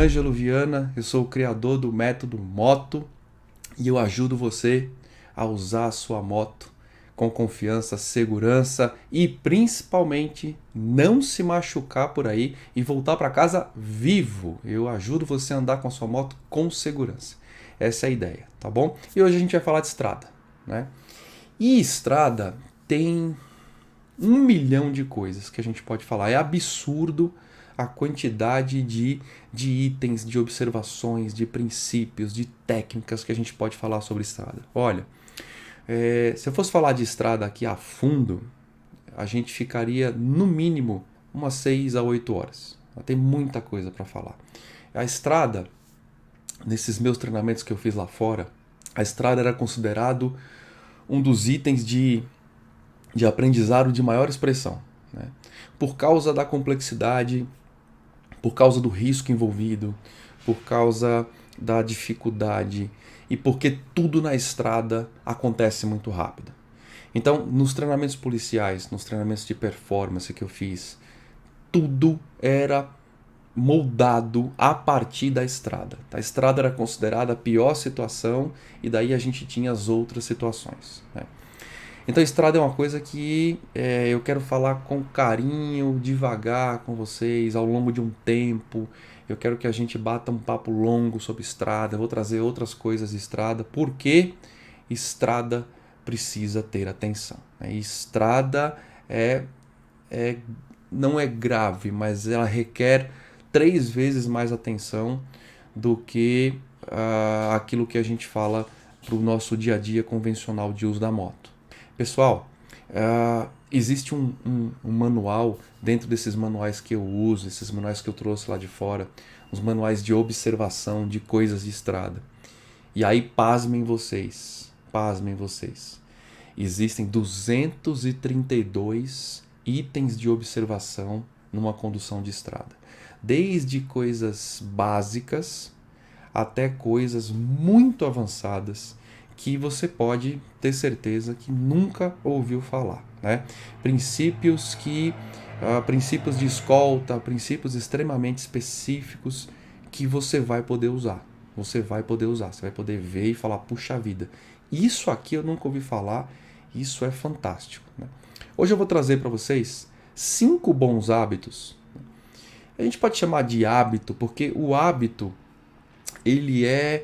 Ângelo Viana, eu sou o criador do método Moto e eu ajudo você a usar a sua moto com confiança, segurança e principalmente não se machucar por aí e voltar para casa vivo. Eu ajudo você a andar com a sua moto com segurança. Essa é a ideia, tá bom? E hoje a gente vai falar de estrada, né? E estrada tem 1 milhão de coisas que a gente pode falar. É absurdo a quantidade de itens, de observações, de princípios, de técnicas que a gente pode falar sobre estrada. Olha, se eu fosse falar de estrada aqui a fundo, a gente ficaria no mínimo umas 6 a 8 horas. Tem muita coisa para falar. A estrada, nesses meus treinamentos que eu fiz lá fora, a estrada era considerado um dos itens de aprendizado de maior expressão, né? Por causa da complexidade, por causa do risco envolvido, por causa da dificuldade e porque tudo na estrada acontece muito rápido. Então, nos treinamentos policiais, nos treinamentos de performance que eu fiz, tudo era moldado a partir da estrada. A estrada era considerada a pior situação e daí a gente tinha as outras situações, né? Então a estrada é uma coisa que eu quero falar com carinho, devagar com vocês, ao longo de um tempo. Eu quero que a gente bata um papo longo sobre estrada. Eu vou trazer outras coisas de estrada, porque estrada precisa ter atenção. Estrada não é grave, mas ela requer 3 vezes mais atenção do que aquilo que a gente fala para o nosso dia a dia convencional de uso da moto. Pessoal, existe um manual dentro desses manuais que eu uso, esses manuais que eu trouxe lá de fora, os manuais de observação de coisas de estrada. E aí, pasmem vocês, existem 232 itens de observação numa condução de estrada. Desde coisas básicas até coisas muito avançadas que você pode ter certeza que nunca ouviu falar, né? Princípios de escolta, princípios extremamente específicos que você vai poder usar. Você vai poder ver e falar, puxa vida, isso aqui eu nunca ouvi falar, isso é fantástico, né? Hoje eu vou trazer para vocês 5 bons hábitos. A gente pode chamar de hábito porque o hábito ele é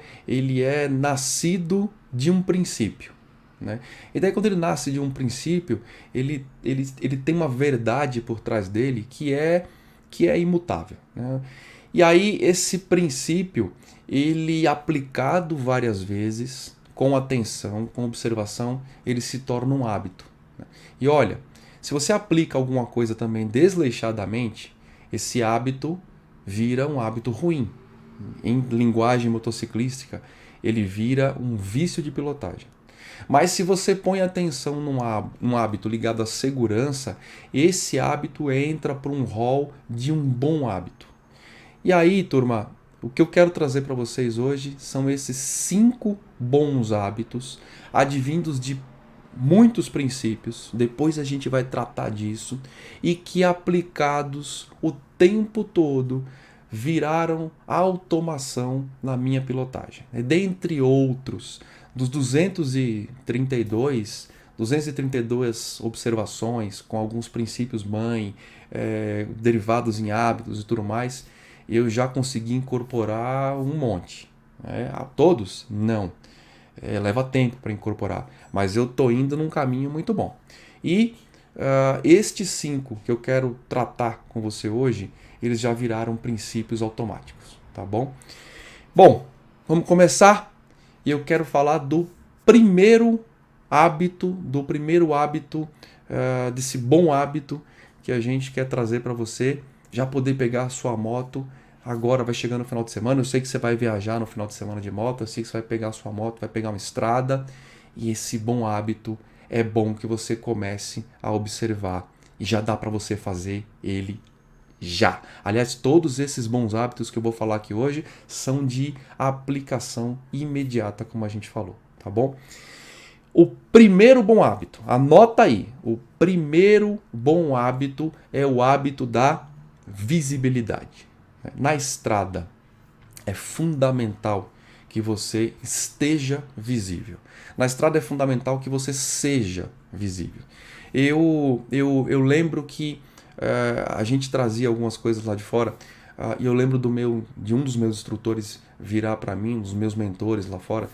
nascido de um princípio, né? E daí quando ele nasce de um princípio, ele tem uma verdade por trás dele que é imutável, né? E aí esse princípio, ele aplicado várias vezes, com atenção, com observação, ele se torna um hábito, né? E olha, se você aplica alguma coisa também desleixadamente, esse hábito vira um hábito ruim. Em linguagem motociclística, ele vira um vício de pilotagem. Mas se você põe atenção num hábito ligado à segurança, esse hábito entra para um rol de um bom hábito. E aí, turma, o que eu quero trazer para vocês hoje são esses 5 bons hábitos, advindos de muitos princípios, depois a gente vai tratar disso, e que aplicados o tempo todo viraram automação na minha pilotagem. Dentre outros, dos 232 observações com alguns princípios mãe, derivados em hábitos e tudo mais, eu já consegui incorporar um monte. A todos? Não. Leva tempo para incorporar, mas eu estou indo num caminho muito bom. E estes 5 que eu quero tratar com você hoje, eles já viraram princípios automáticos, tá bom? Bom, vamos começar. E eu quero falar do primeiro hábito, desse bom hábito que a gente quer trazer para você já poder pegar a sua moto. Agora vai chegando no final de semana, eu sei que você vai viajar no final de semana de moto, eu sei que você vai pegar a sua moto, vai pegar uma estrada, e esse bom hábito é bom que você comece a observar, e já dá para você fazer ele já. Aliás, todos esses bons hábitos que eu vou falar aqui hoje são de aplicação imediata, como a gente falou, tá bom? O primeiro bom hábito, anota aí, o primeiro bom hábito é o hábito da visibilidade. Na estrada, é fundamental que você esteja visível. Na estrada é fundamental que você seja visível. Eu lembro que a gente trazia algumas coisas lá de fora, e eu lembro de um dos meus instrutores virar para mim, um dos meus mentores lá fora,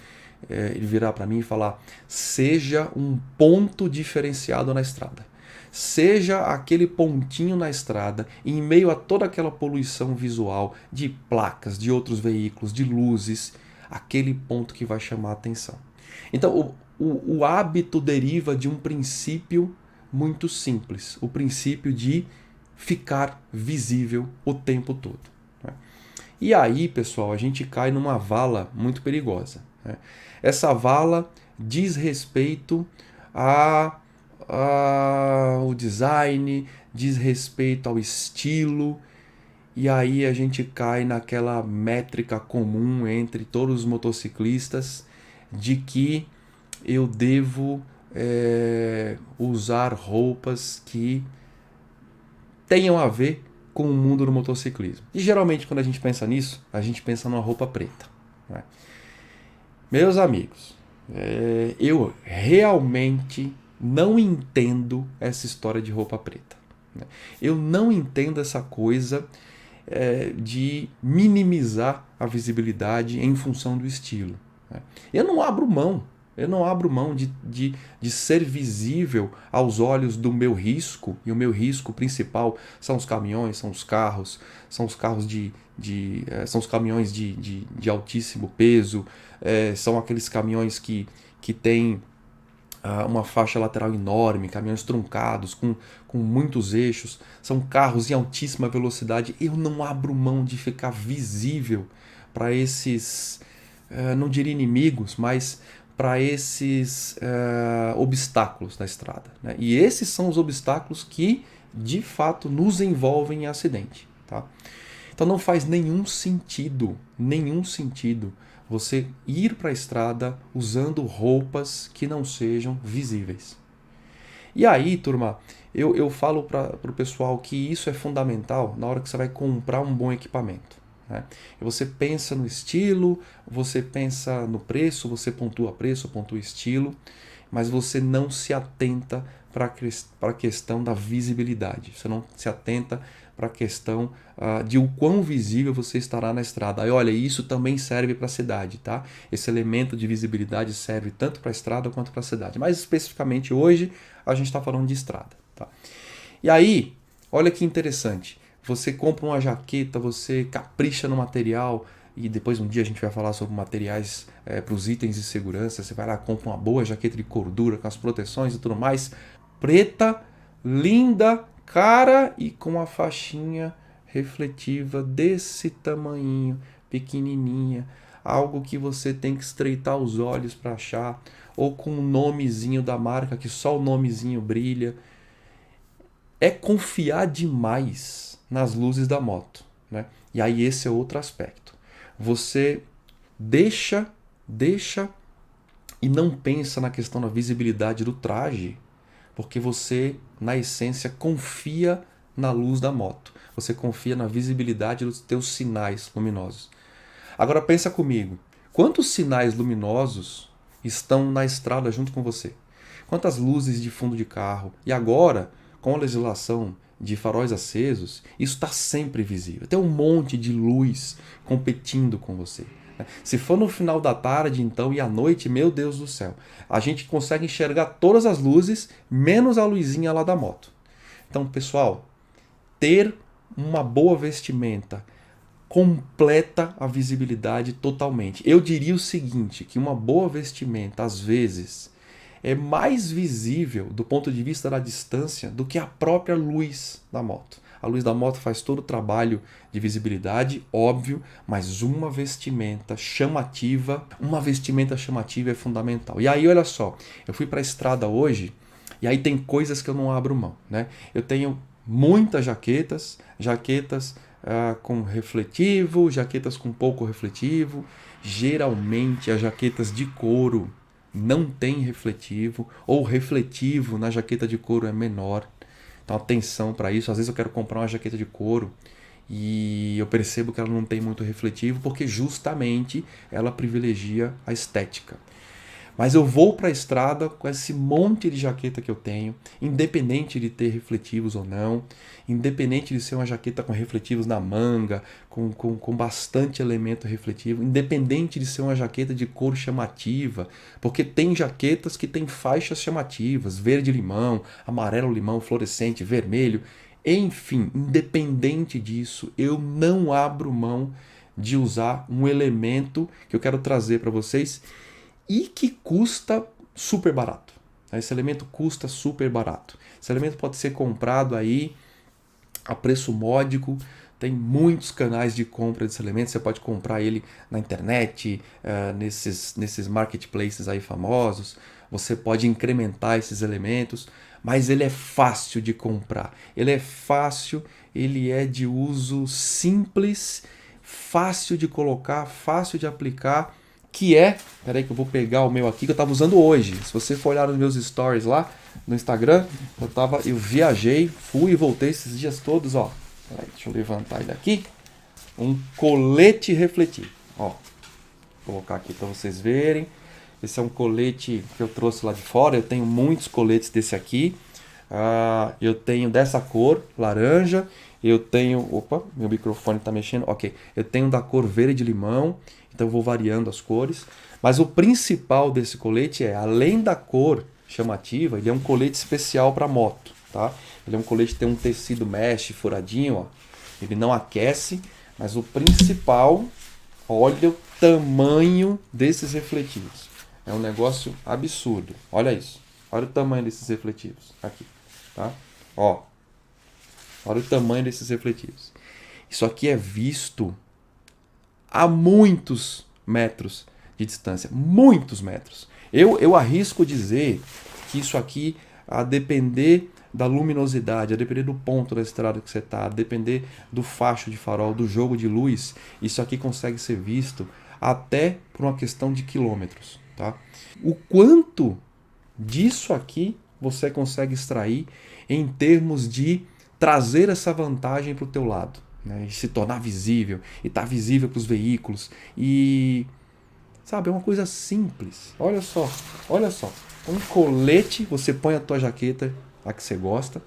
ele virar para mim e falar: seja um ponto diferenciado na estrada. Seja aquele pontinho na estrada, em meio a toda aquela poluição visual de placas, de outros veículos, de luzes, aquele ponto que vai chamar a atenção. Então, o hábito deriva de um princípio muito simples, o princípio de ficar visível o tempo todo. Né? E aí, pessoal, a gente cai numa vala muito perigosa. Né? Essa vala diz respeito ao design, diz respeito ao estilo, e aí a gente cai naquela métrica comum entre todos os motociclistas de que eu devo usar roupas que tenham a ver com o mundo do motociclismo. E geralmente quando a gente pensa nisso, a gente pensa numa roupa preta. Né? Meus amigos, eu realmente não entendo essa história de roupa preta. Né? Eu não entendo essa coisa de minimizar a visibilidade em função do estilo. Né? Eu não abro mão de ser visível aos olhos do meu risco, e o meu risco principal são os caminhões, são os carros, são os carros são os caminhões de altíssimo peso, são aqueles caminhões que têm uma faixa lateral enorme, caminhões truncados, com muitos eixos, são carros em altíssima velocidade. Eu não abro mão de ficar visível para esses, não diria inimigos, mas para esses obstáculos da estrada. Né? E esses são os obstáculos que, de fato, nos envolvem em acidente. Tá? Então não faz nenhum sentido você ir para a estrada usando roupas que não sejam visíveis. E aí, turma, eu falo para o pessoal que isso é fundamental na hora que você vai comprar um bom equipamento. Né? Você pensa no estilo, você pensa no preço, você pontua preço, pontua estilo, mas você não se atenta para a questão da visibilidade. Você não se atenta para a questão de o quão visível você estará na estrada. Aí, olha, isso também serve para a cidade, tá? Esse elemento de visibilidade serve tanto para a estrada quanto para a cidade. Mais especificamente hoje, a gente está falando de estrada, tá? E aí, olha que interessante. Você compra uma jaqueta, você capricha no material, e depois um dia a gente vai falar sobre materiais para os itens de segurança. Você vai lá, compra uma boa jaqueta de cordura com as proteções e tudo mais, preta, linda, cara e com uma faixinha refletiva desse tamanhinho, pequenininha, algo que você tem que estreitar os olhos para achar, ou com um nomezinho da marca que só o nomezinho brilha. É confiar demais nas luzes da moto, né? E aí esse é outro aspecto. Você deixa e não pensa na questão da visibilidade do traje, porque você, na essência, confia na luz da moto. Você confia na visibilidade dos teus sinais luminosos. Agora pensa comigo, quantos sinais luminosos estão na estrada junto com você? Quantas luzes de fundo de carro? E agora, com a legislação de faróis acesos, isso está sempre visível. Tem um monte de luz competindo com você. Se for no final da tarde, então, e à noite, meu Deus do céu, a gente consegue enxergar todas as luzes, menos a luzinha lá da moto. Então, pessoal, ter uma boa vestimenta completa a visibilidade totalmente. Eu diria o seguinte, que uma boa vestimenta, às vezes, é mais visível do ponto de vista da distância do que a própria luz da moto. A luz da moto faz todo o trabalho de visibilidade, óbvio, mas uma vestimenta chamativa é fundamental. E aí, olha só, eu fui para a estrada hoje e aí tem coisas que eu não abro mão, né? Eu tenho muitas jaquetas com refletivo, jaquetas com pouco refletivo. Geralmente as jaquetas de couro não tem refletivo, ou o refletivo na jaqueta de couro é menor. Então atenção para isso. Às vezes eu quero comprar uma jaqueta de couro E eu percebo que ela não tem muito refletivo porque justamente ela privilegia a estética. Mas eu vou para a estrada com esse monte de jaqueta que eu tenho, independente de ter refletivos ou não, independente de ser uma jaqueta com refletivos na manga, com bastante elemento refletivo, independente de ser uma jaqueta de cor chamativa, porque tem jaquetas que têm faixas chamativas, verde-limão, amarelo-limão, fluorescente, vermelho, enfim, independente disso, eu não abro mão de usar um elemento que eu quero trazer para vocês e que custa super barato. Esse elemento custa super barato. Esse elemento pode ser comprado aí a preço módico. Tem muitos canais de compra desse elemento. Você pode comprar ele na internet, nesses marketplaces aí famosos. Você pode incrementar esses elementos, mas ele é fácil de comprar. Ele é fácil, ele é de uso simples, fácil de colocar, fácil de aplicar. Que é, peraí que eu vou pegar o meu aqui que eu estava usando hoje. Se você for olhar nos meus stories lá no Instagram, eu viajei, fui e voltei esses dias todos, ó. Peraí, deixa eu levantar ele aqui. Um colete refletivo, ó. Vou colocar aqui para vocês verem. Esse é um colete que eu trouxe lá de fora. Eu tenho muitos coletes desse aqui. Eu tenho dessa cor, laranja. Eu tenho, opa, meu microfone está mexendo. Ok, eu tenho da cor verde-limão. Então eu vou variando as cores. Mas o principal desse colete é, além da cor chamativa, ele é um colete especial para moto, tá? Ele é um colete que tem um tecido mesh furadinho, ó. Ele não aquece, mas o principal, olha o tamanho desses refletivos. É um negócio absurdo. Olha isso. Olha o tamanho desses refletivos aqui, tá? Ó. Olha o tamanho desses refletivos. Isso aqui é visto a muitos metros de distância. Muitos metros. Eu arrisco dizer que isso aqui, a depender da luminosidade, a depender do ponto da estrada que você está, a depender do facho de farol, do jogo de luz, isso aqui consegue ser visto até por uma questão de quilômetros. Tá? O quanto disso aqui você consegue extrair em termos de trazer essa vantagem para o teu lado. Né, e se tornar visível, e estar visível para os veículos, e sabe, é uma coisa simples. Olha só, um colete, você põe a tua jaqueta, a que você gosta,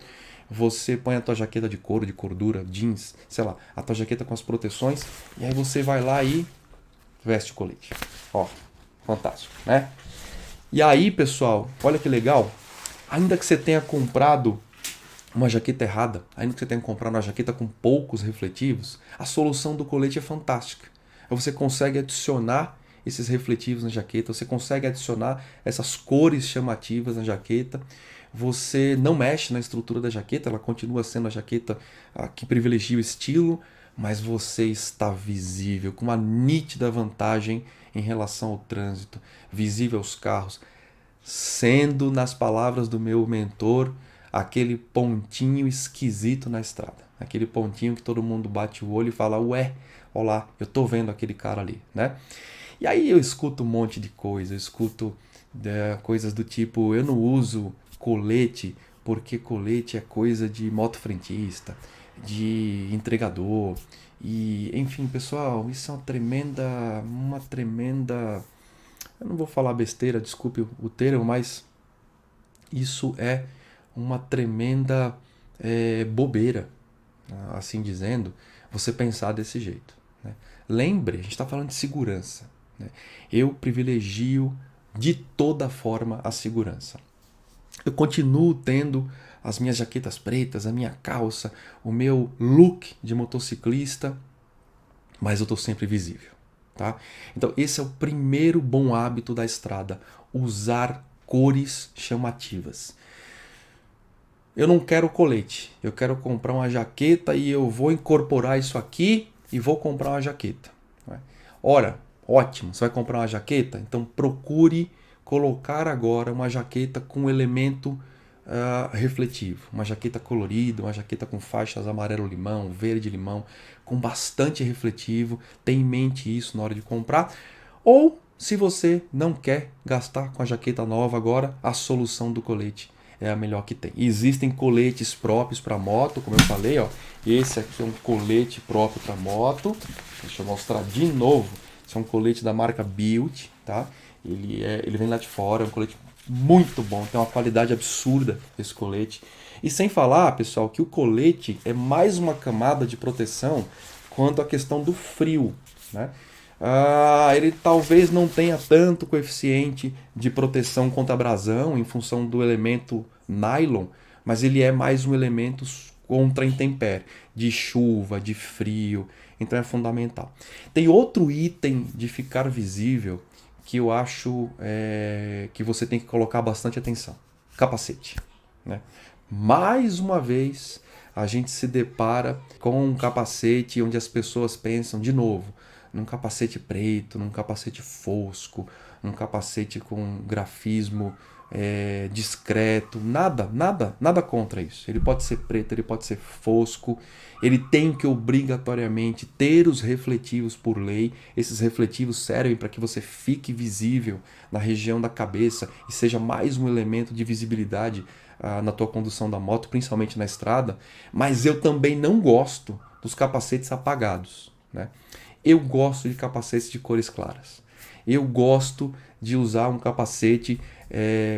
você põe a tua jaqueta de couro, de cordura, jeans, sei lá, a tua jaqueta com as proteções, e aí você vai lá e veste o colete. Ó, fantástico, né? E aí, pessoal, olha que legal, ainda que você tenha comprado uma jaqueta errada, ainda que você tenha comprado uma jaqueta com poucos refletivos, a solução do colete é fantástica. Você consegue adicionar esses refletivos na jaqueta, você consegue adicionar essas cores chamativas na jaqueta, você não mexe na estrutura da jaqueta, ela continua sendo a jaqueta que privilegia o estilo, mas você está visível, com uma nítida vantagem em relação ao trânsito, visível aos carros, sendo, nas palavras do meu mentor, aquele pontinho esquisito na estrada. Aquele pontinho que todo mundo bate o olho e fala, ué, olha lá, eu tô vendo aquele cara ali, né? E aí eu escuto um monte de coisa, eu escuto coisas do tipo, eu não uso colete porque colete é coisa de motofrentista, de entregador, e enfim, pessoal, isso é uma tremenda, eu não vou falar besteira, desculpe o termo, mas isso é uma tremenda bobeira, assim dizendo, você pensar desse jeito. Né? Lembre, a gente está falando de segurança. Né? Eu privilegio de toda forma a segurança. Eu continuo tendo as minhas jaquetas pretas, a minha calça, o meu look de motociclista, mas eu estou sempre visível. Tá? Então esse é o primeiro bom hábito da estrada, usar cores chamativas. Eu não quero colete, eu quero comprar uma jaqueta e eu vou incorporar isso aqui e vou comprar uma jaqueta. Ora, ótimo, você vai comprar uma jaqueta? Então procure colocar agora uma jaqueta com elemento refletivo. Uma jaqueta colorida, uma jaqueta com faixas amarelo-limão, verde-limão, com bastante refletivo. Tenha em mente isso na hora de comprar. Ou, se você não quer gastar com a jaqueta nova agora, a solução do colete é a melhor que tem. Existem coletes próprios para moto, como eu falei, ó. Esse aqui é um colete próprio para moto. Deixa eu mostrar de novo. Esse é um colete da marca Bilt, tá? Ele vem lá de fora, é um colete muito bom, tem uma qualidade absurda esse colete. E sem falar, pessoal, que o colete é mais uma camada de proteção quanto à questão do frio, né? Ele talvez não tenha tanto coeficiente de proteção contra abrasão em função do elemento nylon, mas ele é mais um elemento contra intempérie, de chuva, de frio, então é fundamental. Tem outro item de ficar visível que eu acho que você tem que colocar bastante atenção: capacete, né? Mais uma vez a gente se depara com um capacete onde as pessoas pensam, de novo, num capacete preto, num capacete fosco, num capacete com grafismo discreto. Nada contra isso. Ele pode ser preto, ele pode ser fosco, ele tem que obrigatoriamente ter os refletivos por lei. Esses refletivos servem para que você fique visível na região da cabeça e seja mais um elemento de visibilidade na tua condução da moto, principalmente na estrada. Mas eu também não gosto dos capacetes apagados, né? Eu gosto de capacetes de cores claras. Eu gosto de usar um capacete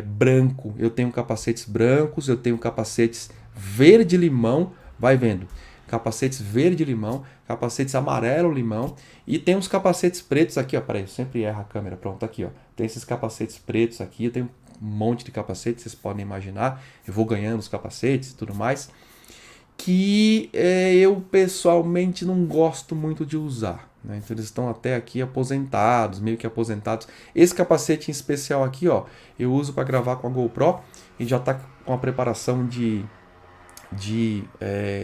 branco. Eu tenho capacetes brancos, eu tenho capacetes verde-limão, vai vendo. Capacetes verde-limão, capacetes amarelo-limão e tem uns capacetes pretos aqui, ó. Peraí, eu sempre erro a câmera. Pronto, aqui, ó. Tem esses capacetes pretos aqui, eu tenho um monte de capacetes, vocês podem imaginar. Eu vou ganhando os capacetes e tudo mais. Que eu pessoalmente não gosto muito de usar, né? Então eles estão até aqui aposentados, meio que aposentados. Esse capacete em especial aqui, ó, eu uso para gravar com a GoPro e já está com a preparação de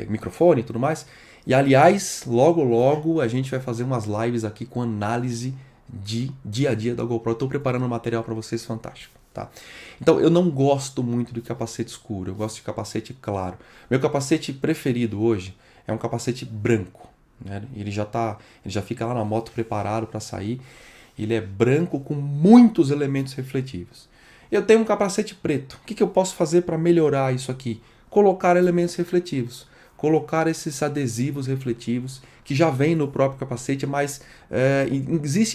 microfone e tudo mais. E aliás, logo a gente vai fazer umas lives aqui com análise de dia a dia da GoPro. Estou preparando um material para vocês fantástico. Tá? Então eu não gosto muito de capacete escuro, eu gosto de capacete claro. Meu capacete preferido hoje é um capacete branco, né? Ele já fica lá na moto preparado para sair. Ele é branco com muitos elementos refletivos. Eu tenho um capacete preto. O que eu posso fazer para melhorar isso aqui? Colocar elementos refletivos, colocar esses adesivos refletivos que já vem no próprio capacete, mas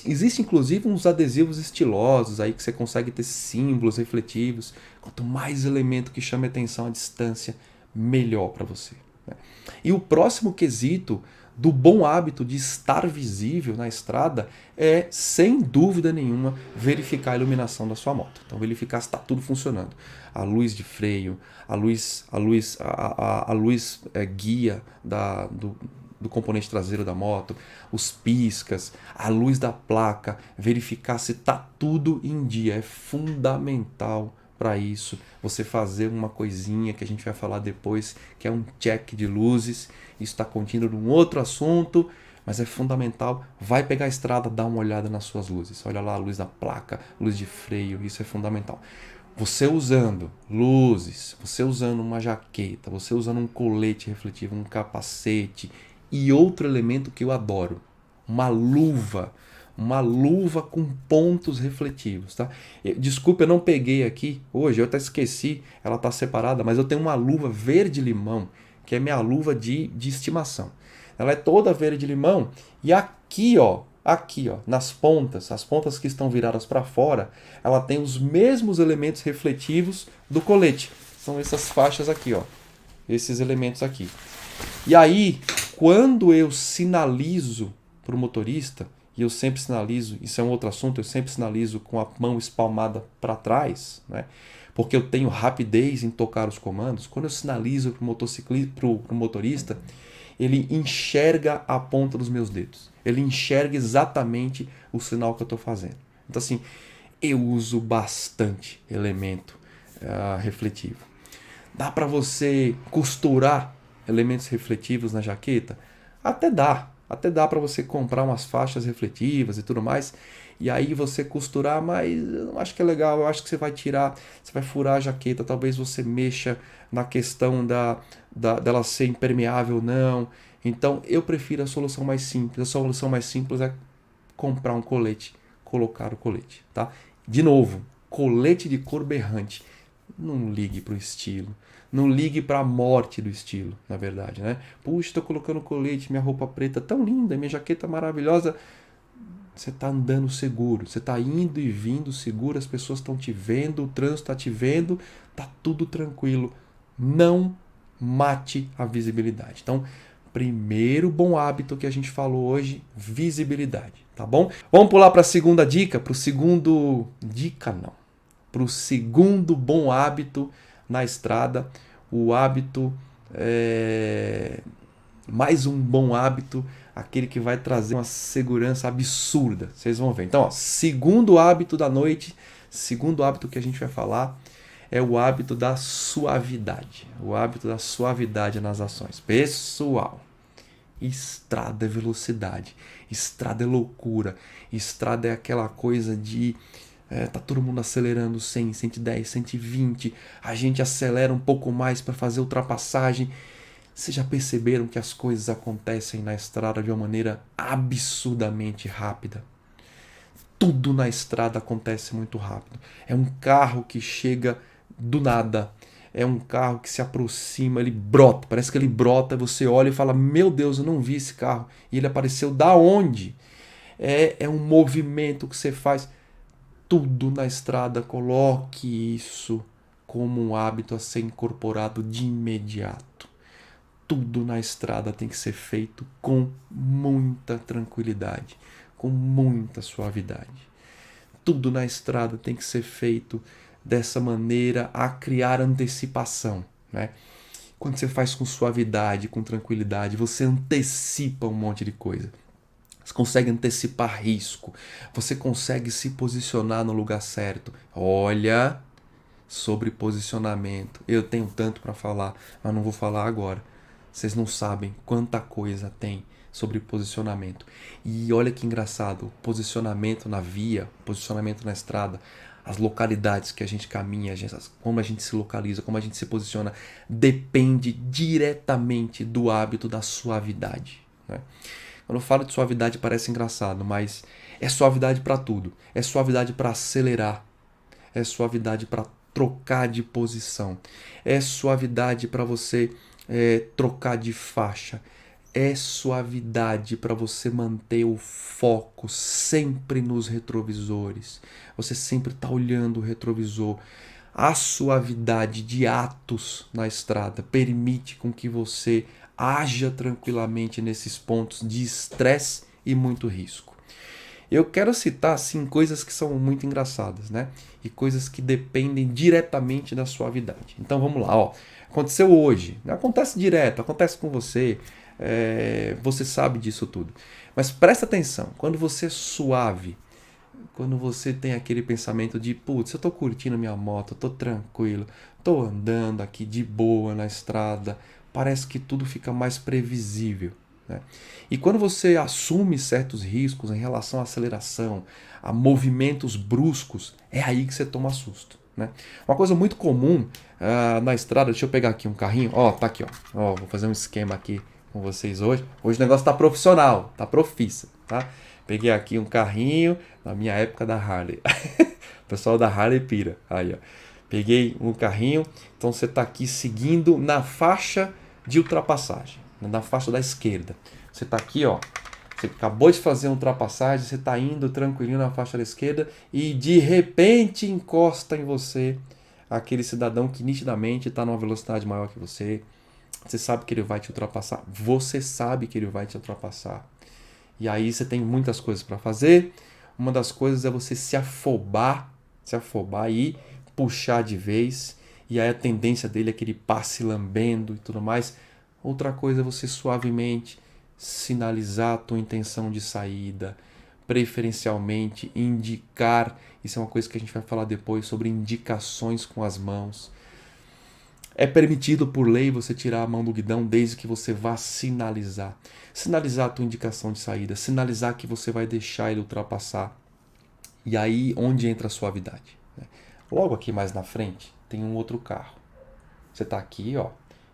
existe inclusive uns adesivos estilosos aí que você consegue ter símbolos refletivos. Quanto mais elemento que chame atenção à distância, melhor para você, né? E o próximo quesito do bom hábito de estar visível na estrada é, sem dúvida nenhuma, verificar a iluminação da sua moto. Então, verificar se está tudo funcionando. A luz de freio, a luz guia do componente traseiro da moto, os piscas, a luz da placa, verificar se está tudo em dia. É fundamental para isso você fazer uma coisinha que a gente vai falar depois, que é um check de luzes. Isso está contido num outro assunto, mas é fundamental. Vai pegar a estrada, dá uma olhada nas suas luzes. Olha lá a luz da placa, luz de freio, isso é fundamental. Você usando luzes, você usando uma jaqueta, você usando um colete refletivo, um capacete e outro elemento que eu adoro, uma luva com pontos refletivos, tá? Desculpa, eu não peguei aqui hoje, eu até esqueci, ela está separada, mas eu tenho uma luva verde-limão, que é minha luva de estimação. Ela é toda verde-limão e aqui, ó, nas pontas, as pontas que estão viradas para fora, ela tem os mesmos elementos refletivos do colete. São essas faixas aqui, ó, esses elementos aqui. E aí, quando eu sinalizo para o motorista, e eu sempre sinalizo, isso é um outro assunto, eu sempre sinalizo com a mão espalmada para trás, né? Porque eu tenho rapidez em tocar os comandos. Quando eu sinalizo para o motorista, ele enxerga a ponta dos meus dedos. Ele enxerga exatamente o sinal que eu estou fazendo. Então, assim, eu uso bastante elemento refletivo. Dá para você costurar elementos refletivos na jaqueta? Até dá para você comprar umas faixas refletivas e tudo mais, e aí você costurar, mas eu não acho que é legal. Eu acho que você vai furar a jaqueta, talvez você mexa na questão dela ser impermeável ou não. Então eu prefiro a solução mais simples. A solução mais simples é comprar um colete, colocar o colete, tá? De novo, colete de cor berrante. não ligue para o estilo. Não ligue para a morte do estilo, na verdade, né? Puxa, estou colocando colete, minha roupa preta tão linda, minha jaqueta maravilhosa. Você está andando seguro, você está indo e vindo seguro, as pessoas estão te vendo, o trânsito está te vendo, tá tudo tranquilo. Não mate a visibilidade. Então, primeiro bom hábito que a gente falou hoje, visibilidade, tá bom? Vamos pular para a segunda dica, para o segundo... Dica não. Para o segundo bom hábito na estrada, o hábito... Mais um bom hábito, aquele que vai trazer uma segurança absurda. Vocês vão ver. Então, ó, segundo hábito da noite, segundo hábito que a gente vai falar é o hábito da suavidade. O hábito da suavidade nas ações. Pessoal, estrada é velocidade, estrada é loucura, estrada é aquela coisa de... tá todo mundo acelerando 100, 110, 120, a gente acelera um pouco mais para fazer ultrapassagem. Vocês já perceberam que as coisas acontecem na estrada de uma maneira absurdamente rápida? Tudo na estrada acontece muito rápido. É um carro que chega do nada. É um carro que se aproxima, ele brota. Parece que ele brota, você olha e fala, meu Deus, eu não vi esse carro. E ele apareceu da onde? É um movimento que você faz. Tudo na estrada, coloque isso como um hábito a ser incorporado de imediato. Tudo na estrada tem que ser feito com muita tranquilidade, com muita suavidade. Tudo na estrada tem que ser feito dessa maneira a criar antecipação, né? Quando você faz com suavidade, com tranquilidade, você antecipa um monte de coisa. Você consegue antecipar risco, você consegue se posicionar no lugar certo. Olha, sobre posicionamento, eu tenho tanto para falar, mas não vou falar agora. Vocês não sabem quanta coisa tem sobre posicionamento. E olha que engraçado, posicionamento na via, posicionamento na estrada, as localidades que a gente caminha, como a gente se localiza, como a gente se posiciona, depende diretamente do hábito da suavidade, né? Quando eu falo de suavidade parece engraçado, mas é suavidade para tudo. É suavidade para acelerar, é suavidade para trocar de posição, é suavidade para você trocar de faixa, é suavidade para você manter o foco sempre nos retrovisores. Você sempre está olhando o retrovisor. A suavidade de atos na estrada permite com que você haja tranquilamente nesses pontos de estresse e muito risco. Eu quero citar assim coisas que são muito engraçadas, né? E coisas que dependem diretamente da suavidade. Então vamos lá, ó. Aconteceu hoje, acontece direto, acontece com você, você sabe disso tudo. Mas presta atenção, quando você é suave, quando você tem aquele pensamento de, putz, eu tô curtindo minha moto, eu tô tranquilo, tô andando aqui de boa na estrada, parece que tudo fica mais previsível, né? E quando você assume certos riscos em relação à aceleração, a movimentos bruscos, é aí que você toma susto, né? Uma coisa muito comum na estrada, deixa eu pegar aqui um carrinho, ó, tá aqui, ó, vou fazer um esquema aqui com vocês hoje. Hoje o negócio tá profissional, tá profissa, tá? Peguei aqui um carrinho na minha época da Harley. O pessoal da Harley pira. Aí, ó. Peguei um carrinho, então você tá aqui seguindo na faixa de ultrapassagem, na faixa da esquerda. Você tá aqui, ó. Você acabou de fazer uma ultrapassagem, você tá indo tranquilinho na faixa da esquerda e de repente encosta em você aquele cidadão que nitidamente está numa velocidade maior que você. Você sabe que ele vai te ultrapassar. Você sabe que ele vai te ultrapassar. E aí você tem muitas coisas para fazer. Uma das coisas é você se afobar e puxar de vez. E aí a tendência dele é que ele passe lambendo e tudo mais. Outra coisa é você suavemente sinalizar a tua intenção de saída. Preferencialmente indicar. Isso é uma coisa que a gente vai falar depois sobre indicações com as mãos. É permitido por lei você tirar a mão do guidão desde que você vá sinalizar. Sinalizar a tua indicação de saída, sinalizar que você vai deixar ele ultrapassar. E aí onde entra a suavidade, né? Logo aqui mais na frente tem um outro carro. Você está aqui, ó,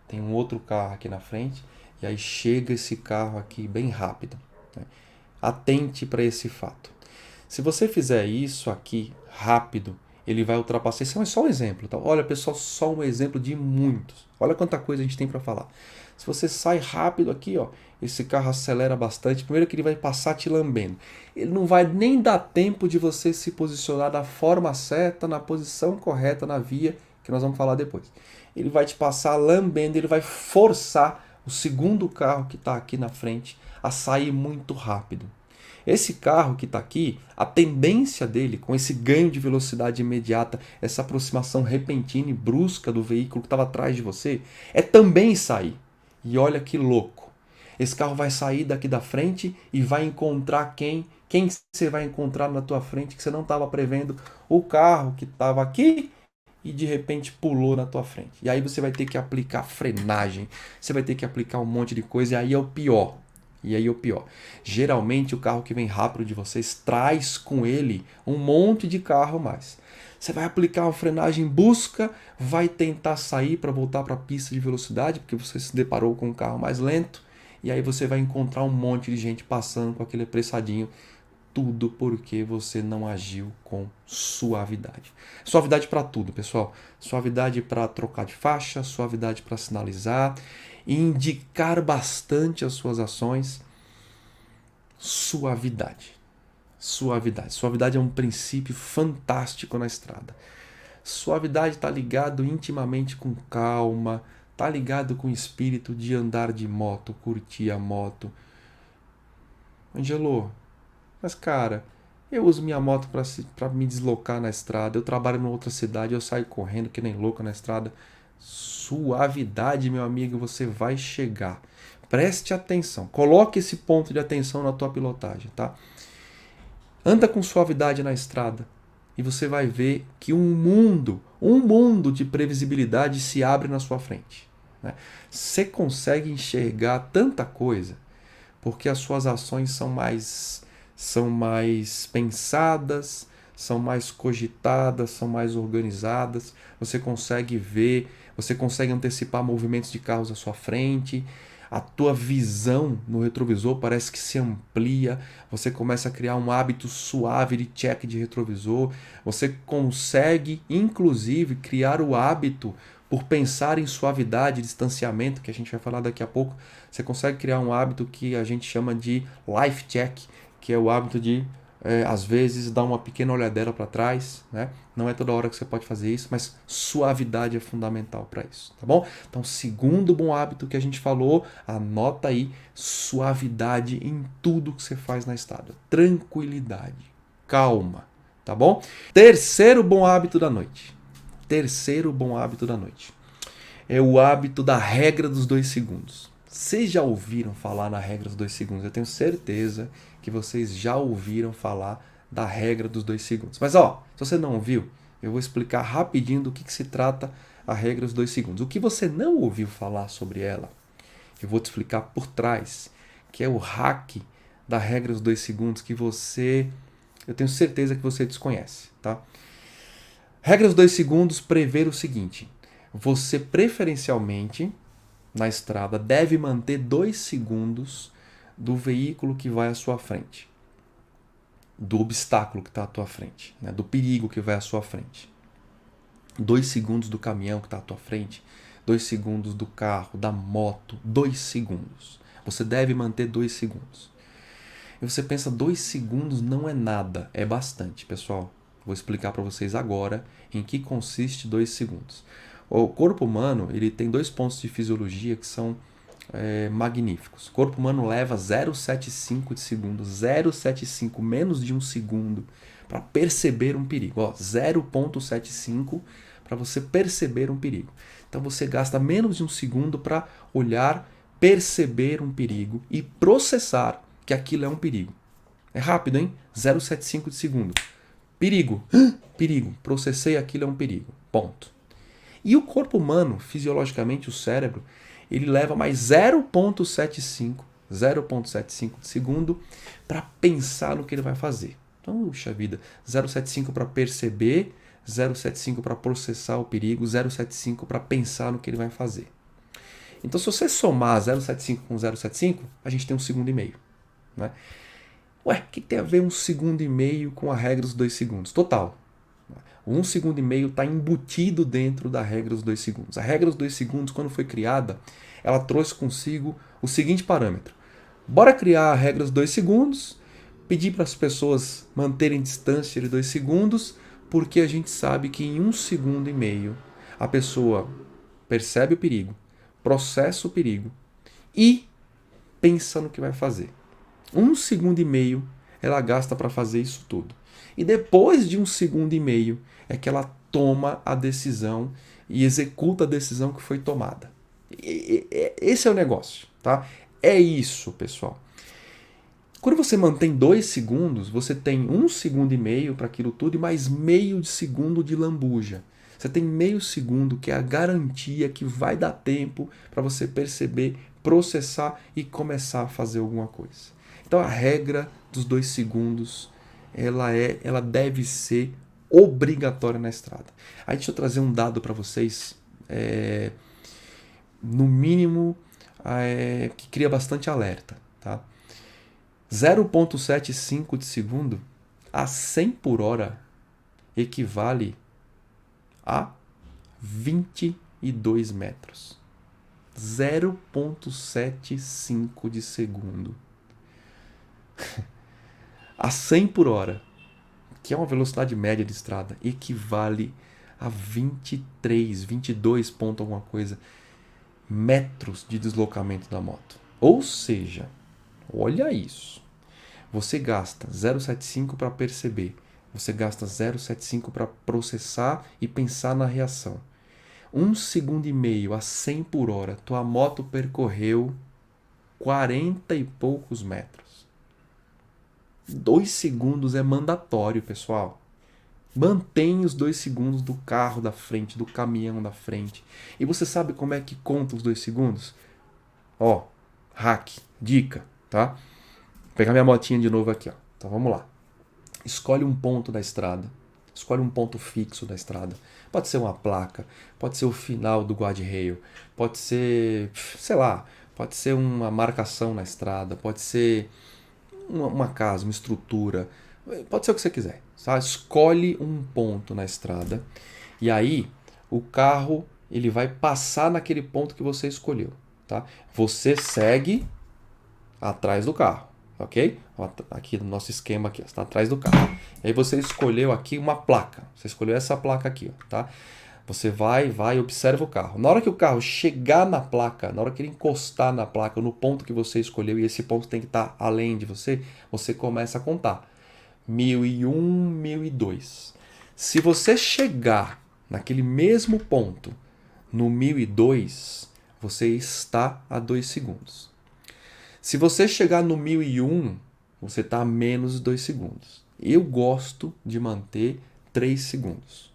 tem um outro carro aqui na frente e aí chega esse carro aqui bem rápido, né? Atente para esse fato. Se você fizer isso aqui rápido ele vai ultrapassar. Esse é só um exemplo, tá? Olha, pessoal, só um exemplo de muitos. Olha quanta coisa a gente tem para falar. Se você sai rápido aqui, ó, esse carro acelera bastante. Primeiro que ele vai passar te lambendo. Ele não vai nem dar tempo de você se posicionar da forma certa, na posição correta na via, que nós vamos falar depois. Ele vai te passar lambendo, ele vai forçar o segundo carro que está aqui na frente a sair muito rápido. Esse carro que está aqui, a tendência dele, com esse ganho de velocidade imediata, essa aproximação repentina e brusca do veículo que estava atrás de você, é também sair. E olha que louco. Esse carro vai sair daqui da frente e vai encontrar quem? Quem você vai encontrar na tua frente que você não estava prevendo? O carro que estava aqui e de repente pulou na tua frente. E aí você vai ter que aplicar frenagem, você vai ter que aplicar um monte de coisa e aí é o pior. E aí é o pior. Geralmente o carro que vem rápido de vocês traz com ele um monte de carro mais. Você vai aplicar uma frenagem busca, vai tentar sair para voltar para a pista de velocidade, porque você se deparou com um carro mais lento, e aí você vai encontrar um monte de gente passando com aquele apressadinho, tudo porque você não agiu com suavidade. Suavidade para tudo, pessoal. Suavidade para trocar de faixa, suavidade para sinalizar, indicar bastante as suas ações. Suavidade. Suavidade. Suavidade é um princípio fantástico na estrada. Suavidade está ligado intimamente com calma, está ligado com o espírito de andar de moto, curtir a moto. Angelo, mas cara, eu uso minha moto para me deslocar na estrada, eu trabalho em outra cidade, eu saio correndo que nem louco na estrada. Suavidade, meu amigo, você vai chegar. Preste atenção, coloque esse ponto de atenção na tua pilotagem, tá? Anda com suavidade na estrada e você vai ver que um mundo de previsibilidade se abre na sua frente, né? Você consegue enxergar tanta coisa porque as suas ações são mais pensadas, são mais cogitadas, são mais organizadas. Você consegue ver, você consegue antecipar movimentos de carros à sua frente. A tua visão no retrovisor parece que se amplia, você começa a criar um hábito suave de check de retrovisor, você consegue, inclusive, criar o hábito, por pensar em suavidade e distanciamento, que a gente vai falar daqui a pouco, você consegue criar um hábito que a gente chama de life check, que é o hábito de, às vezes, dar uma pequena olhadela para trás, né? Não é toda hora que você pode fazer isso, mas suavidade é fundamental para isso, tá bom? Então, segundo bom hábito que a gente falou, anota aí, suavidade em tudo que você faz na estrada. Tranquilidade, calma, tá bom? Terceiro bom hábito da noite. Terceiro bom hábito da noite. É o hábito da regra dos 2 segundos. Vocês já ouviram falar na regra dos 2 segundos? Eu tenho certeza que vocês já ouviram falar da regra dos 2 segundos. Mas ó, se você não ouviu, eu vou explicar rapidinho do que se trata a regra dos 2 segundos. O que você não ouviu falar sobre ela, eu vou te explicar por trás, que é o hack da regra dos 2 segundos que eu tenho certeza que você desconhece, tá? Regra dos 2 segundos prevê o seguinte: você preferencialmente na estrada deve manter 2 segundos do veículo que vai à sua frente, do obstáculo que está à tua frente, né? Do perigo que vai à sua frente. 2 segundos do caminhão que está à tua frente, 2 segundos do carro, da moto, 2 segundos. Você deve manter 2 segundos. E você pensa, 2 segundos não é nada, é bastante, pessoal. Vou explicar para vocês agora em que consiste 2 segundos. O corpo humano ele tem 2 pontos de fisiologia que são magníficos. O corpo humano leva 0,75 de segundo, 0,75, menos de 1 segundo, para perceber um perigo. 0,75 para você perceber um perigo. Então você gasta menos de 1 segundo para olhar, perceber um perigo e processar que aquilo é um perigo. É rápido, hein? 0,75 de segundo. Perigo. Perigo. Processei, aquilo é um perigo. Ponto. E o corpo humano, fisiologicamente, o cérebro, ele leva mais 0,75 de segundo para pensar no que ele vai fazer. Então, puxa vida, 0,75 para perceber, 0,75 para processar o perigo, 0,75 para pensar no que ele vai fazer. Então, se você somar 0,75 com 0,75, a gente tem 1,5 segundos, né? Ué, o que tem a ver 1,5 segundos com a regra dos 2 segundos? Total. O 1 segundo e meio está embutido dentro da regra dos 2 segundos. A regra dos 2 segundos, quando foi criada, ela trouxe consigo o seguinte parâmetro. Bora criar a regra dos 2 segundos, pedir para as pessoas manterem distância de 2 segundos, porque a gente sabe que em 1 segundo e meio a pessoa percebe o perigo, processa o perigo e pensa no que vai fazer. 1 segundo e meio ela gasta para fazer isso tudo. E depois de 1 segundo e meio é que ela toma a decisão e executa a decisão que foi tomada. Esse é o negócio, tá? É isso, pessoal. Quando você mantém 2 segundos, você tem 1 segundo e meio para aquilo tudo e mais meio de segundo de lambuja. Você tem meio segundo que é a garantia que vai dar tempo para você perceber, processar e começar a fazer alguma coisa. Então a regra dos 2 segundos, ela deve ser obrigatória na estrada. Aí deixa eu trazer um dado para vocês, no mínimo, que cria bastante alerta, tá? 0,75 de segundo a 100 por hora equivale a 22 metros. 0,75 de segundo a 100 por hora, que é uma velocidade média de estrada, equivale a 23, 22 ponto alguma coisa metros de deslocamento da moto. Ou seja, olha isso. Você gasta 0,75 para perceber. Você gasta 0,75 para processar e pensar na reação. 1 segundo e meio a 100 por hora, tua moto percorreu 40 e poucos metros. 2 segundos é mandatório, pessoal. Mantenha os 2 segundos do carro da frente, do caminhão da frente. E você sabe como é que conta os 2 segundos? Ó, hack, dica, tá? Vou pegar minha motinha de novo aqui, ó. Então vamos lá. Escolhe um ponto da estrada. Escolhe um ponto fixo da estrada. Pode ser uma placa, pode ser o final do guardrail, pode ser, sei lá, pode ser uma marcação na estrada, pode ser uma casa, uma estrutura, pode ser o que você quiser. Tá? Escolhe um ponto na estrada e aí o carro ele vai passar naquele ponto que você escolheu. Tá? Você segue atrás do carro, ok? Aqui no nosso esquema aqui, está atrás do carro. E aí você escolheu aqui uma placa. Você escolheu essa placa aqui, ó, tá? Você vai e observa o carro. Na hora que o carro chegar na placa, na hora que ele encostar na placa, no ponto que você escolheu, e esse ponto tem que estar além de você, você começa a contar. 1001, 1002. Se você chegar naquele mesmo ponto, no 1002, você está a 2 segundos. Se você chegar no 1001, você está a menos de 2 segundos. Eu gosto de manter 3 segundos.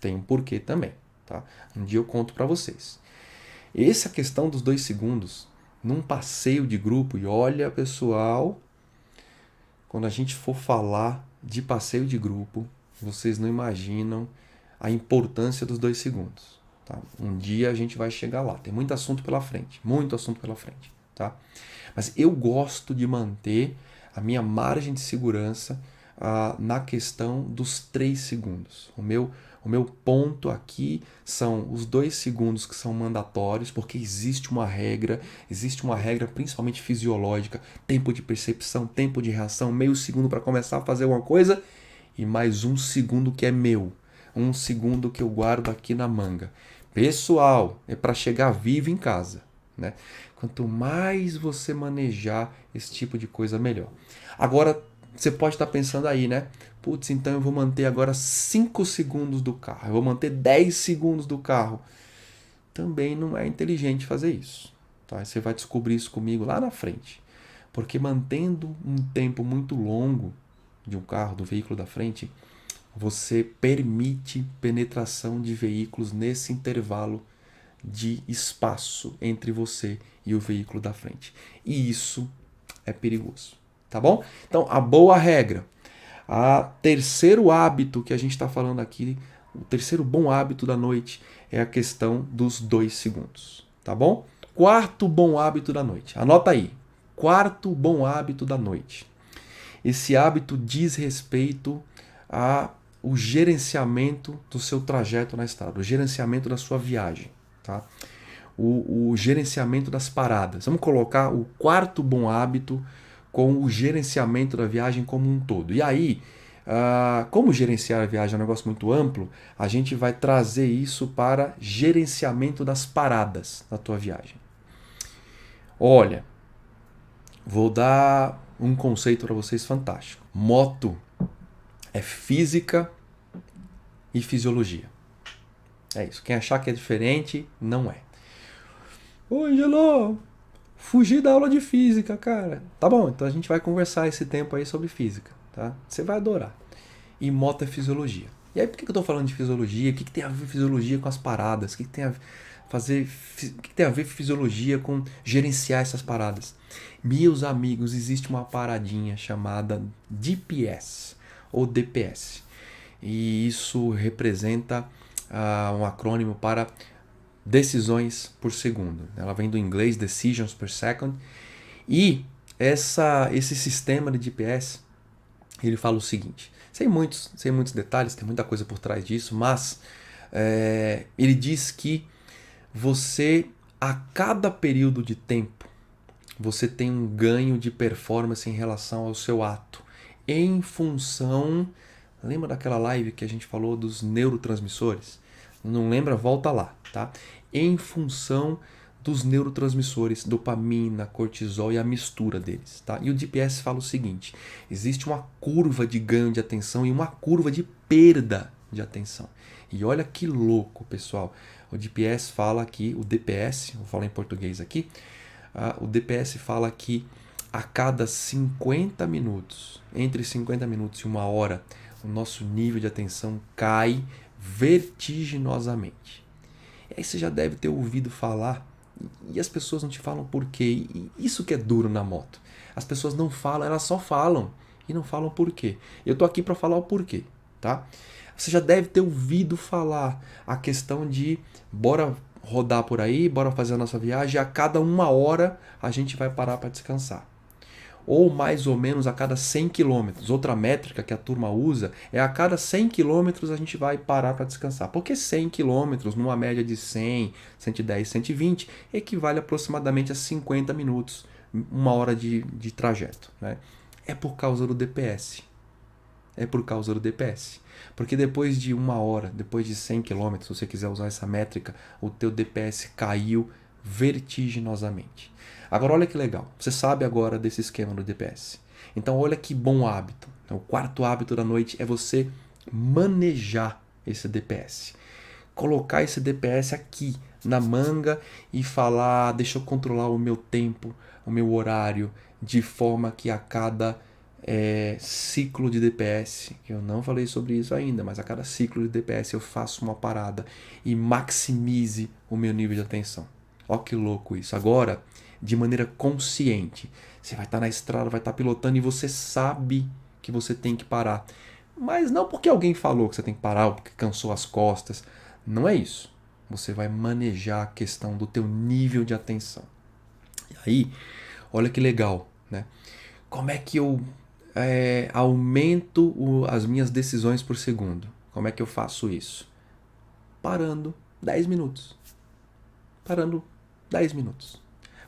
Tem um porquê também, tá? Um dia eu conto para vocês. Essa questão dos 2 segundos, num passeio de grupo, e olha, pessoal, quando a gente for falar de passeio de grupo, vocês não imaginam a importância dos 2 segundos. Tá? Um dia a gente vai chegar lá. Tem muito assunto pela frente, tá? Mas eu gosto de manter a minha margem de segurança na questão dos 3 segundos. O meu ponto aqui são os 2 segundos que são mandatórios, porque existe uma regra principalmente fisiológica, tempo de percepção, tempo de reação, meio segundo para começar a fazer alguma coisa e mais 1 segundo que é meu, 1 segundo que eu guardo aqui na manga. Pessoal, é para chegar vivo em casa, né? Quanto mais você manejar esse tipo de coisa, melhor. Agora, você pode estar pensando aí, né? Putz, então eu vou manter agora 5 segundos do carro. Eu vou manter 10 segundos do carro. Também não é inteligente fazer isso. Tá? Você vai descobrir isso comigo lá na frente. Porque mantendo um tempo muito longo de um carro, do veículo da frente, você permite penetração de veículos nesse intervalo de espaço entre você e o veículo da frente. E isso é perigoso. Tá bom? Então, a boa regra. O terceiro hábito que a gente está falando aqui, o terceiro bom hábito da noite é a questão dos 2 segundos. Tá bom? Quarto bom hábito da noite. Anota aí. Quarto bom hábito da noite. Esse hábito diz respeito a o gerenciamento do seu trajeto na estrada, o gerenciamento da sua viagem, tá? O gerenciamento das paradas. Vamos colocar o quarto bom hábito com o gerenciamento da viagem como um todo. E aí, como gerenciar a viagem é um negócio muito amplo, a gente vai trazer isso para gerenciamento das paradas da tua viagem. Olha, vou dar um conceito para vocês fantástico. Moto é física e fisiologia. É isso. Quem achar que é diferente, não é. Ô, Angelo, fugi da aula de física, cara. Tá bom, então a gente vai conversar esse tempo aí sobre física, tá? Você vai adorar. E moto é fisiologia. E aí, por que eu tô falando de fisiologia? O que tem a ver fisiologia com as paradas? O que tem a ver fisiologia com gerenciar essas paradas? Meus amigos, existe uma paradinha chamada DPS ou DPS. E isso representa um acrônimo para decisões por segundo. Ela vem do inglês Decisions per Second. E esse sistema de DPS, ele fala o seguinte, sem muitos detalhes, tem muita coisa por trás disso, mas ele diz que você, a cada período de tempo, você tem um ganho de performance em relação ao seu ato, em função... Lembra daquela live que a gente falou dos neurotransmissores? Não lembra? Volta lá, tá? Em função dos neurotransmissores, dopamina, cortisol e a mistura deles, tá? E o DPS fala o seguinte, existe uma curva de ganho de atenção e uma curva de perda de atenção. E olha que louco, pessoal. O DPS fala que, o DPS, vou falar em português aqui, o DPS fala que a cada 50 minutos, entre 50 minutos e 1 hora, o nosso nível de atenção cai vertiginosamente. E aí você já deve ter ouvido falar, e as pessoas não te falam por quê. E isso que é duro na moto. As pessoas não falam, elas só falam e não falam por quê. Eu tô aqui para falar o porquê, tá? Você já deve ter ouvido falar a questão de bora rodar por aí, bora fazer a nossa viagem, a cada 1 hora a gente vai parar para descansar. Ou mais ou menos a cada 100 km. Outra métrica que a turma usa é a cada 100 km a gente vai parar para descansar. Porque 100 km, numa média de 100, 110, 120, equivale aproximadamente a 50 minutos, 1 hora de trajeto, né? É por causa do DPS. É por causa do DPS. Porque depois de 1 hora, depois de 100 km, se você quiser usar essa métrica, o teu DPS caiu vertiginosamente. Agora olha que legal, você sabe agora desse esquema do DPS. Então olha que bom hábito. O quarto hábito da noite é você manejar esse DPS. Colocar esse DPS aqui na manga e falar, deixa eu controlar o meu tempo, o meu horário, de forma que a cada ciclo de DPS, que eu não falei sobre isso ainda, mas a cada ciclo de DPS eu faço uma parada e maximize o meu nível de atenção. Ó que louco isso. Agora, de maneira consciente, você vai estar na estrada, vai estar pilotando e você sabe que você tem que parar. Mas não porque alguém falou que você tem que parar ou porque cansou as costas. Não é isso. Você vai manejar a questão do teu nível de atenção. E aí, olha que legal, né? Como é que eu aumento as minhas decisões por segundo? Como é que eu faço isso? Parando 10 minutos. Parando 10 minutos.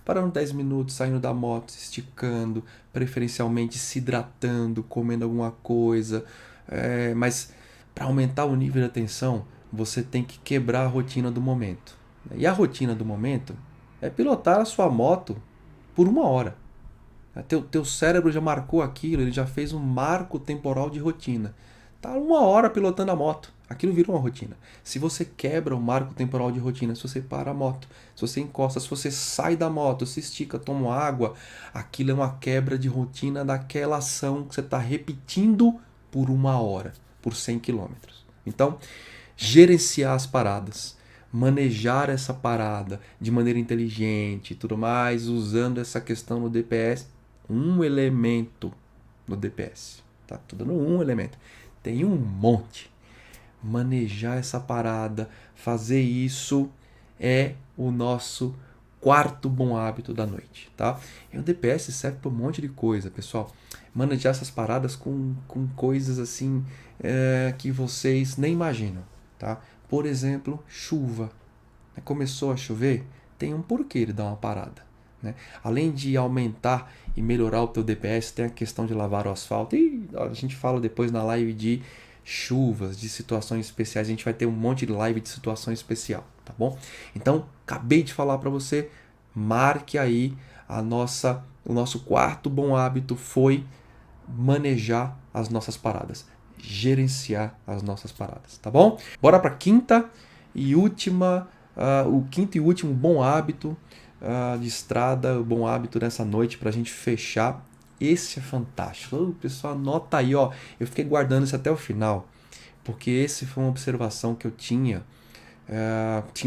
Parando 10 minutos, saindo da moto, se esticando, preferencialmente se hidratando, comendo alguma coisa. Mas para aumentar o nível de atenção, você tem que quebrar a rotina do momento. E a rotina do momento é pilotar a sua moto por 1 hora. Teu cérebro já marcou aquilo, ele já fez um marco temporal de rotina. Tá 1 hora pilotando a moto. Aquilo virou uma rotina. Se você quebra o marco temporal de rotina, se você para a moto, se você encosta, se você sai da moto, se estica, toma água, aquilo é uma quebra de rotina daquela ação que você está repetindo por 1 hora, por 100 km. Então, gerenciar as paradas, manejar essa parada de maneira inteligente e tudo mais, usando essa questão no DPS, um elemento no DPS. Tá? Tô dando um elemento. Tem um monte. Manejar essa parada, fazer isso é o nosso quarto bom hábito da noite, tá? E o DPS serve para um monte de coisa, pessoal. manejar essas paradas com coisas assim que vocês nem imaginam, tá? Por exemplo, chuva. Começou a chover, tem um porquê de dar uma parada. Né? Além de aumentar e melhorar o teu DPS, tem a questão de lavar o asfalto. E a gente fala depois na live de chuvas, de situações especiais. A gente vai ter um monte de live de situação especial, tá bom? Então, acabei de falar para você, marque aí o nosso quarto bom hábito foi manejar as nossas paradas, gerenciar as nossas paradas, tá bom? Bora para quinta e última, o quinto e último bom hábito de estrada, o bom hábito nessa noite para a gente fechar. Esse é fantástico. Pessoal, anota aí, ó. Eu fiquei guardando isso até o final, porque esse foi uma observação que eu tinha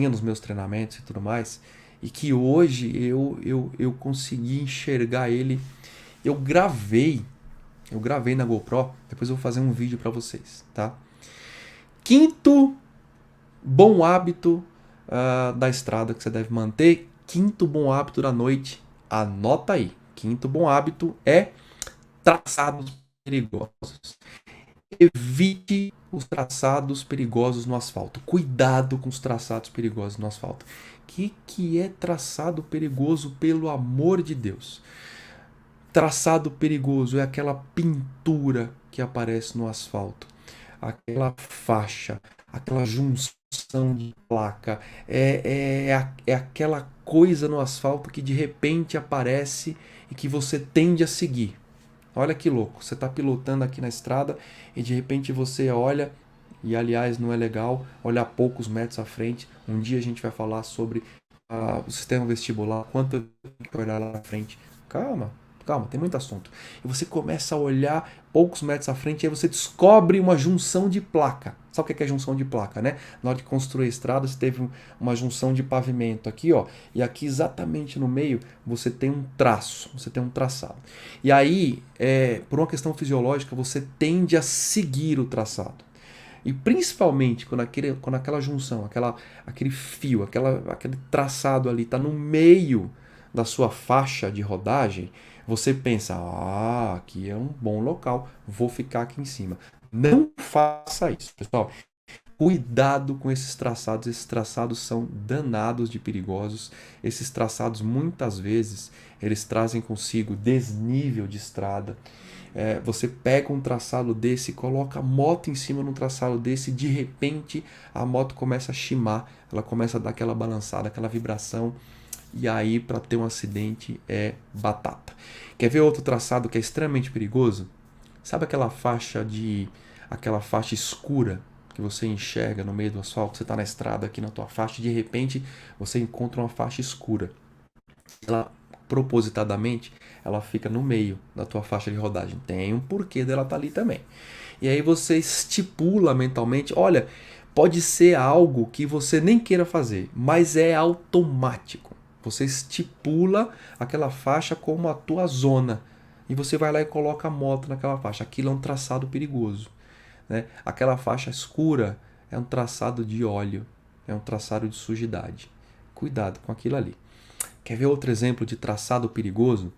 nos meus treinamentos e tudo mais, e que hoje eu consegui enxergar ele. Eu gravei na GoPro, depois eu vou fazer um vídeo para vocês, tá? Quinto bom hábito da estrada que você deve manter. Quinto bom hábito da noite, anota aí. Quinto bom hábito é traçados perigosos. Evite os traçados perigosos no asfalto. Cuidado com os traçados perigosos no asfalto. O que é traçado perigoso, pelo amor de Deus? Traçado perigoso é aquela pintura que aparece no asfalto, aquela faixa, aquela junção de placa, é aquela coisa no asfalto que de repente aparece e que você tende a seguir. Olha que louco, você está pilotando aqui na estrada e de repente você olha, e aliás não é legal olhar poucos metros à frente. Um dia a gente vai falar sobre o sistema vestibular, quanto eu tenho que olhar lá na frente. Calma, calma, tem muito assunto. E você começa a olhar poucos metros à frente e aí você descobre uma junção de placa. Sabe o que é junção de placa, né? Na hora de construir a estrada, você teve uma junção de pavimento aqui, ó. E aqui exatamente no meio você tem um traço, você tem um traçado. E aí, por uma questão fisiológica, você tende a seguir o traçado. E principalmente quando aquela junção, aquele fio, aquele traçado ali está no meio da sua faixa de rodagem, você pensa, aqui é um bom local, vou ficar aqui em cima. Não faça isso, pessoal. Cuidado com esses traçados são danados de perigosos. Esses traçados muitas vezes eles trazem consigo desnível de estrada. Você pega um traçado desse, coloca a moto em cima de um traçado desse, de repente a moto começa a chimar, ela começa a dar aquela balançada, aquela vibração, e aí para ter um acidente é batata. Quer ver outro traçado que é extremamente perigoso? Sabe aquela faixa escura que você enxerga no meio do asfalto? Você está na estrada aqui na tua faixa e de repente você encontra uma faixa escura. Ela propositadamente ela fica no meio da tua faixa de rodagem. Tem um porquê dela estar ali também. E aí você estipula mentalmente, olha, pode ser algo que você nem queira fazer, mas é automático. Você estipula aquela faixa como a tua zona. E você vai lá e coloca a moto naquela faixa. Aquilo é um traçado perigoso. Né? Aquela faixa escura é um traçado de óleo, é um traçado de sujidade. Cuidado com aquilo ali. Quer ver outro exemplo de traçado perigoso?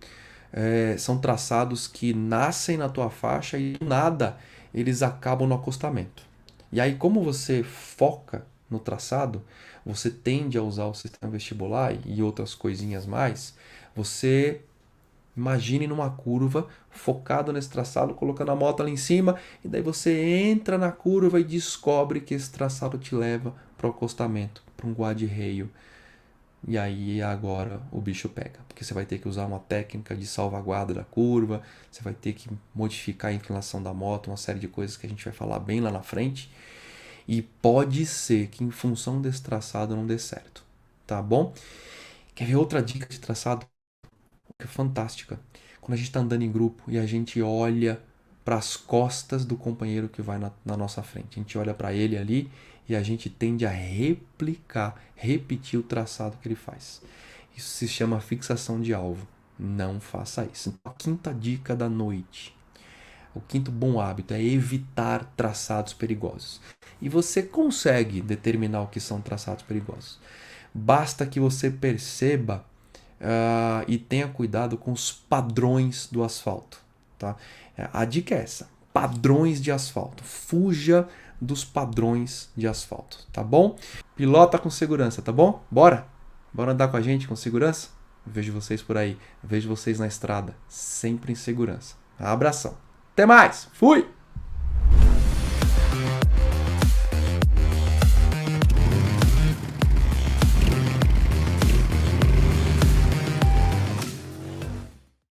São traçados que nascem na tua faixa e do nada eles acabam no acostamento. E aí, como você foca no traçado, você tende a usar o sistema vestibular e outras coisinhas mais. Você imagine numa curva, focado nesse traçado, colocando a moto ali em cima, e daí você entra na curva e descobre que esse traçado te leva para o acostamento, para um guarda-reio. E aí agora o bicho pega, porque você vai ter que usar uma técnica de salvaguarda da curva, você vai ter que modificar a inclinação da moto, uma série de coisas que a gente vai falar bem lá na frente. E pode ser que em função desse traçado não dê certo, tá bom? Quer ver outra dica de traçado que é fantástica? Quando a gente está andando em grupo e a gente olha para as costas do companheiro que vai na nossa frente, a gente olha para ele ali e a gente tende a repetir o traçado que ele faz. Isso se chama fixação de alvo. Não faça isso. A quinta dica da noite. O quinto bom hábito é evitar traçados perigosos. E você consegue determinar o que são traçados perigosos. Basta que você perceba e tenha cuidado com os padrões do asfalto. tá? A dica é essa: padrões de asfalto. Fuja dos padrões de asfalto, tá bom? Pilota com segurança, tá bom? Bora? Bora andar com a gente com segurança? Vejo vocês por aí. Vejo vocês na estrada, sempre em segurança. Abração. Até mais. Fui!